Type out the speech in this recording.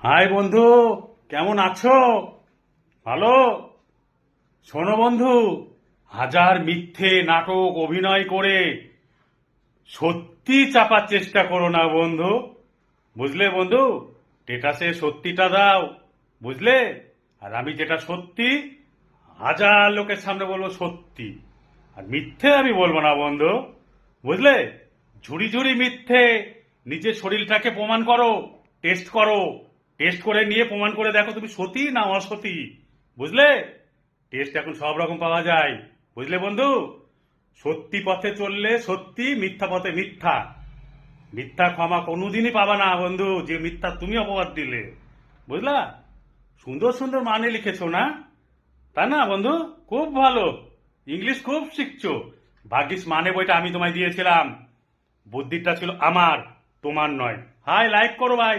High বন্ধু, কেমন আছো? ভালো? শোনো বন্ধু, হাজার মিথ্যে নাটক অভিনয় করে সত্যি চাপার চেষ্টা করো না বন্ধু। বুঝলে বন্ধু? স্টেটাসে সত্যিটা দাও, বুঝলে? আর আমি যেটা সত্যি হাজার লোকের সামনে বলবো সত্যি, আর মিথ্যে আমি বলবো না বন্ধু, বুঝলে? ঝুড়ি ঝুড়ি মিথ্যে। নিজের শরীরটাকে প্রমাণ করো, টেস্ট করো, টেস্ট করে নিয়ে প্রমাণ করে দেখো তুমি সতী না অসতী, বুঝলে? টেস্ট এখন সব রকম পাওয়া যায়, বুঝলে বন্ধু? সত্যি পথে চললে সত্যি, মিথ্যা পথে মিথ্যা। মিথ্যা ক্ষমা কোনোদিনই পাবা না বন্ধু, যে মিথ্যা তুমি অপবাদ দিলে, বুঝলা? সুন্দর সুন্দর মানে লিখেছো না? তাই না বন্ধু? খুব ভালো, ইংলিশ খুব শিখছো। ভাগ্যিস মানে বইটা আমি তোমায় দিয়েছিলাম, বুদ্ধিটা ছিল আমার, তোমার নয়। হাই, লাইক করো ভাই।